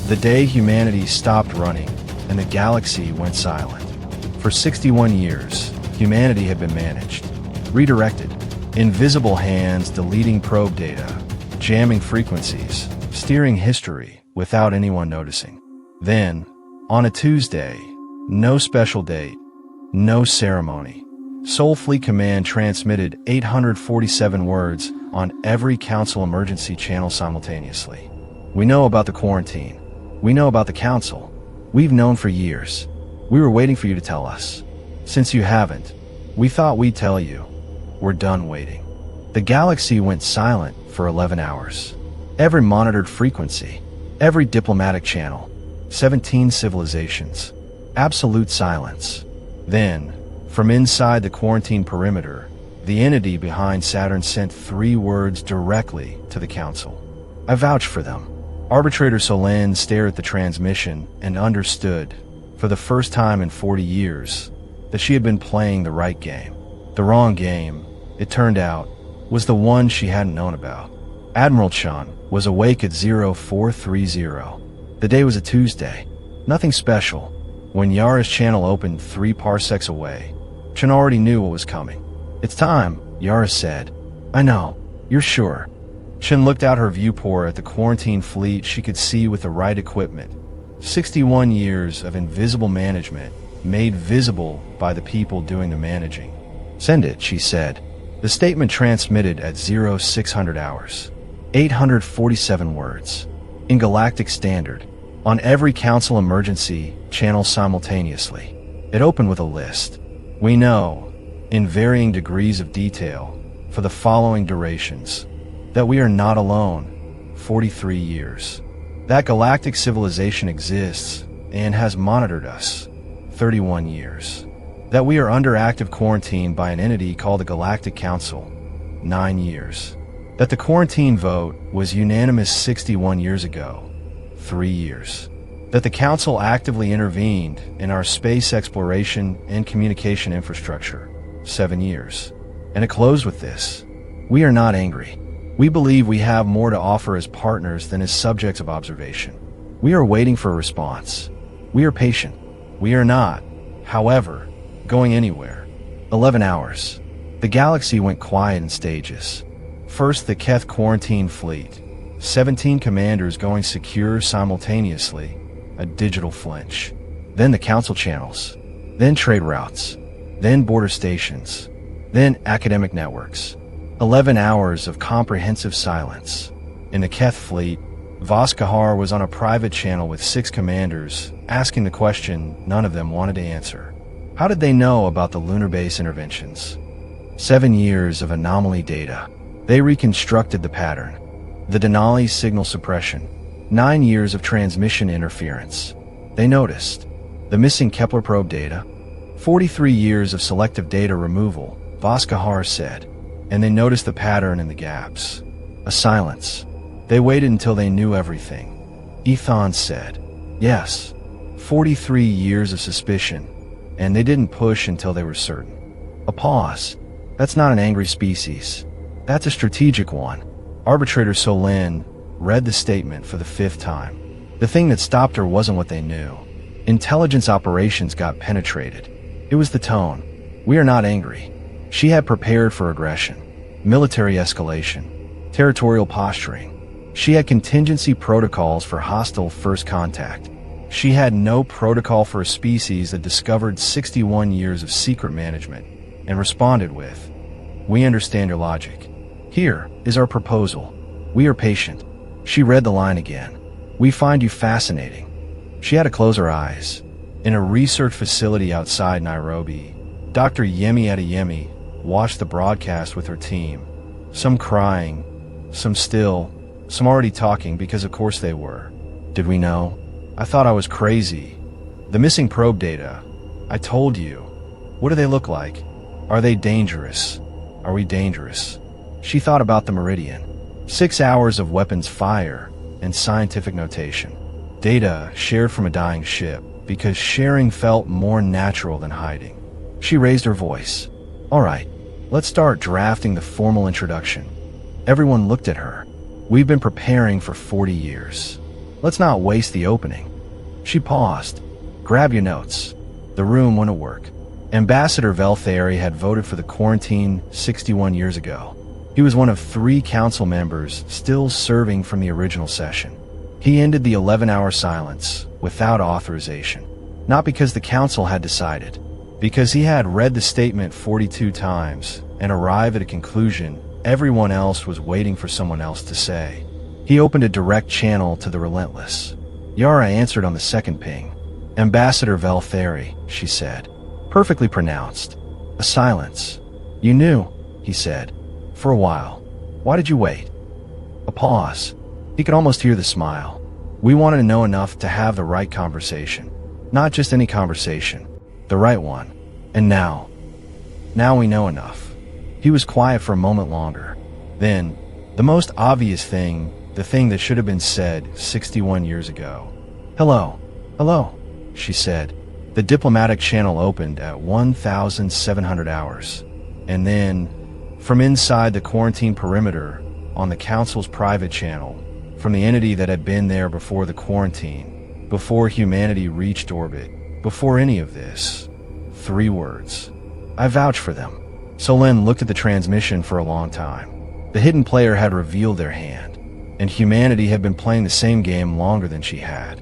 The day humanity stopped running and the galaxy went silent. For 61 years, humanity had been managed, redirected, invisible hands deleting probe data, jamming frequencies, steering history without anyone noticing. Then, on a Tuesday, no special date, no ceremony, Soulfleet Command transmitted 847 words on every Council emergency channel simultaneously. We know about the quarantine. We know about the Council. We've known for years. We were waiting for you to tell us. Since you haven't, we thought we'd tell you. We're done waiting. The galaxy went silent for 11 hours. Every monitored frequency, every diplomatic channel, 17 civilizations, absolute silence. Then, from inside the quarantine perimeter, the entity behind Saturn sent 3 words directly to the Council. I vouch for them. Arbitrator Solane stared at the transmission and understood, for the first time in 40 years, that she had been playing the right game. The wrong game, it turned out, was the one she hadn't known about. Admiral Chun was awake at 0430. The day was a Tuesday. Nothing special. When Yara's channel opened 3 parsecs away, Chun already knew what was coming. It's time, Yara said. I know. You're sure. Chun looked out her viewport at the quarantine fleet she could see with the right equipment. 61 years of invisible management, made visible by the people doing the managing. Send it, she said. The statement transmitted at 0600 hours. 847 words. In Galactic Standard. On every Council emergency channel simultaneously. It opened with a list. We know, in varying degrees of detail, for the following durations, that we are not alone, 43 years. That galactic civilization exists and has monitored us, 31 years. That we are under active quarantine by an entity called the Galactic Council, 9 years. That the quarantine vote was unanimous 61 years ago, 3 years. That the Council actively intervened in our space exploration and communication infrastructure, 7 years. And it closed with this. We are not angry. We believe we have more to offer as partners than as subjects of observation. We are waiting for a response. We are patient. We are not, however, going anywhere. 11 hours. The galaxy went quiet in stages. First, the Keth quarantine fleet. 17 commanders going secure simultaneously. A digital flinch. Then the Council channels. Then trade routes. Then border stations. Then academic networks. 11 hours of comprehensive silence. In the Keth fleet, Voskahar was on a private channel with 6 commanders, asking the question none of them wanted to answer. How did they know about the lunar base interventions? 7 years of anomaly data. They reconstructed the pattern. The Denali signal suppression. 9 years of transmission interference. They noticed. The missing Kepler probe data. 43 years of selective data removal, Voskahar said. And they noticed the pattern in the gaps. A silence. They waited until they knew everything. Ethan said. Yes. 43 years of suspicion. And they didn't push until they were certain. A pause. That's not an angry species. That's a strategic one. Arbitrator Solane read the statement for the 5th time. The thing that stopped her wasn't what they knew. Intelligence operations got penetrated. It was the tone. We are not angry. She had prepared for aggression, military escalation, territorial posturing. She had contingency protocols for hostile first contact. She had no protocol for a species that discovered 61 years of secret management and responded with, "We understand your logic. Here is our proposal. We are patient." She read the line again. "We find you fascinating." She had to close her eyes. In a research facility outside Nairobi, Dr. Yemi Adeyemi watched the broadcast with her team. Some crying, some still, some already talking because of course they were. "Did we know? I thought I was crazy. The missing probe data. I told you. What do they look like? Are they dangerous? Are we dangerous?" She thought about the Meridian. 6 hours of weapons fire and scientific notation. Data shared from a dying ship because sharing felt more natural than hiding. She raised her voice. "All right, let's start drafting the formal introduction." Everyone looked at her. "We've been preparing for 40 years. Let's not waste the opening. She paused. Grab your notes. The room went to work. Ambassador Velthara had voted for the quarantine 61 years ago. He was one of 3 council members still serving from the original session. He ended the 11-hour silence without authorization. Not because the council had decided, because he had read the statement 42 times and arrived at a conclusion everyone else was waiting for someone else to say. He opened a direct channel to the relentless. Yara answered on the second ping. Ambassador Velthara, she said. Perfectly pronounced. A silence. You knew, he said. For a while. Why did you wait? A pause. He could almost hear the smile. We wanted to know enough to have the right conversation. Not just any conversation. The right one. And now we know enough. He was quiet for a moment longer. Then, the most obvious thing, the thing that should have been said 61 years ago. Hello, she said. The diplomatic channel opened at 1,700 hours. And then, from inside the quarantine perimeter, on the council's private channel, from the entity that had been there before the quarantine, before humanity reached orbit, before any of this, 3 words. I vouch for them. Solène looked at the transmission for a long time. The hidden player had revealed their hand, and humanity had been playing the same game longer than she had.